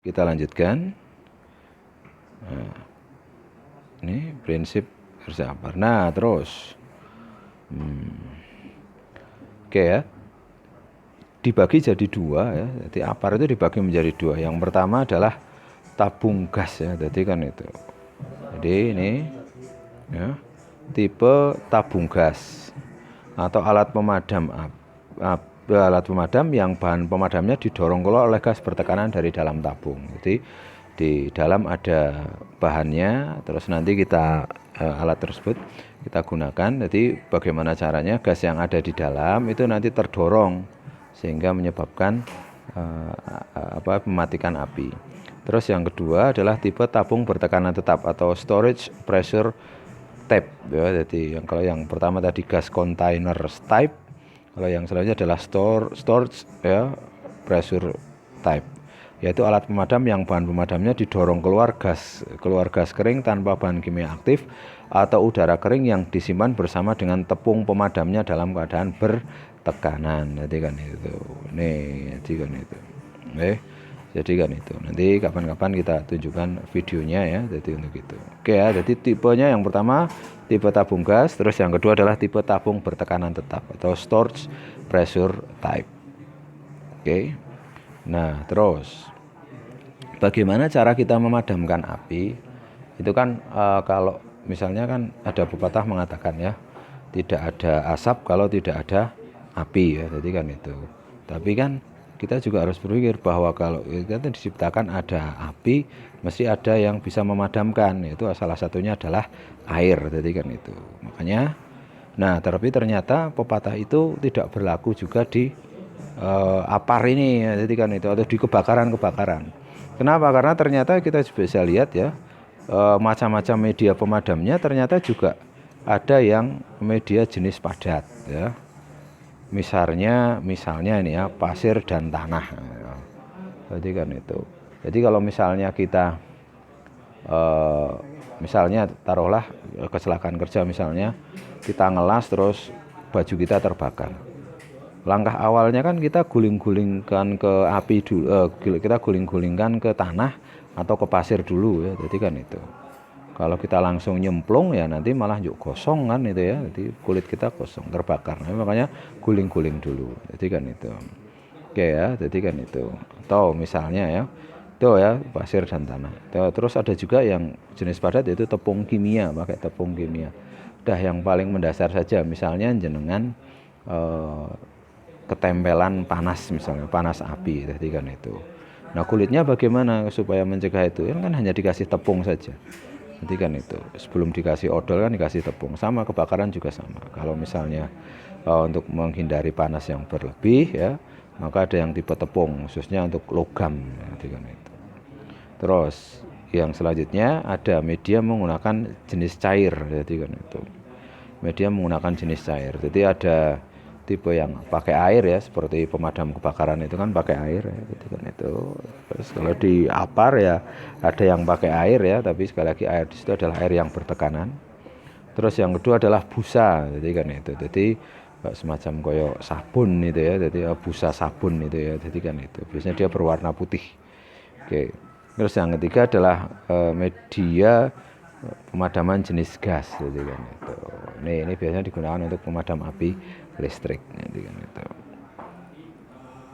Kita lanjutkan. Nah, ini prinsip bersabar. Nah, terus. Oke ya. Dibagi jadi dua ya. Jadi APAR itu dibagi menjadi dua. Yang pertama adalah tabung gas ya. Jadi kan itu. Jadi ini ya, tipe tabung gas atau alat pemadam alat pemadam yang bahan pemadamnya didorong keluar oleh gas bertekanan dari dalam tabung. Jadi di dalam ada bahannya, terus nanti kita alat tersebut kita gunakan. Jadi bagaimana caranya gas yang ada di dalam itu nanti terdorong sehingga menyebabkan mematikan api. Terus yang kedua adalah tipe tabung bertekanan tetap atau storage pressure type ya. Jadi kalau yang pertama tadi gas container type, kalau yang selanjutnya adalah storage ya pressure type, yaitu alat pemadam yang bahan pemadamnya didorong keluar gas kering tanpa bahan kimia aktif atau udara kering yang disimpan bersama dengan tepung pemadamnya dalam keadaan bertekanan. Jadi kan itu. Jadi kan itu. Jadi kan itu. Nanti kapan-kapan kita tunjukkan videonya ya. Jadi untuk itu. Oke ya. Jadi tipenya yang pertama tipe tabung gas, terus yang kedua adalah tipe tabung bertekanan tetap atau storage pressure type. Oke. Nah, terus bagaimana cara kita memadamkan api? Itu kan kalau misalnya kan ada pepatah mengatakan ya, tidak ada asap kalau tidak ada api ya. Jadi kan itu. Tapi kan kita juga harus berpikir bahwa kalau kita diciptakan ada api, mesti ada yang bisa memadamkan. Itu salah satunya adalah air. Jadi kan itu. Makanya tapi ternyata pepatah itu tidak berlaku juga di APAR ini ya, jadi kan itu, atau di kebakaran. Kenapa? Karena ternyata kita bisa lihat ya, macam-macam media pemadamnya ternyata juga ada yang media jenis padat ya. Misalnya ini ya, pasir dan tanah ya. Jadi kan itu. Jadi kalau misalnya kita misalnya taruhlah kecelakaan kerja, misalnya kita ngelas terus baju kita terbakar. Langkah awalnya kan kita guling-gulingkan ke api dulu, kita guling-gulingkan ke tanah atau ke pasir dulu ya. Jadi kan itu. Kalau kita langsung nyemplung ya nanti malah gosong kan itu ya. Jadi kulit kita gosong, terbakar. Nah, makanya guling-guling dulu. Jadi kan itu. Oke ya, jadi kan itu. Atau misalnya ya, itu ya pasir dan tanah. Terus ada juga yang jenis padat yaitu tepung kimia, pakai tepung kimia. Udah yang paling mendasar saja, misalnya jenengan ketempelan panas, misalnya panas api, tadi kan itu. Nah, kulitnya bagaimana supaya mencegah itu? Kan hanya dikasih tepung saja. Nanti kan itu. Sebelum dikasih odol kan dikasih tepung. Sama kebakaran juga sama. Kalau misalnya untuk menghindari panas yang berlebih ya, maka ada yang tipe tepung khususnya untuk logam. Nanti kan itu. Terus yang selanjutnya ada media menggunakan jenis cair. Jadi kan itu. Media menggunakan jenis cair. Jadi ada tipe yang pakai air ya, seperti pemadam kebakaran itu kan pakai air ya, gitu kan itu. Terus kalau di APAR ya ada yang pakai air ya, tapi sekali lagi air di situ adalah air yang bertekanan. Terus yang kedua adalah busa, jadi kan itu. Jadi semacam koyo sabun itu ya, jadi busa sabun itu ya, jadi kan itu. Biasanya dia berwarna putih. Oke. Terus yang ketiga adalah media pemadaman jenis gas, jadi kan itu. Ini biasanya digunakan untuk pemadam api listrik, nanti kan itu.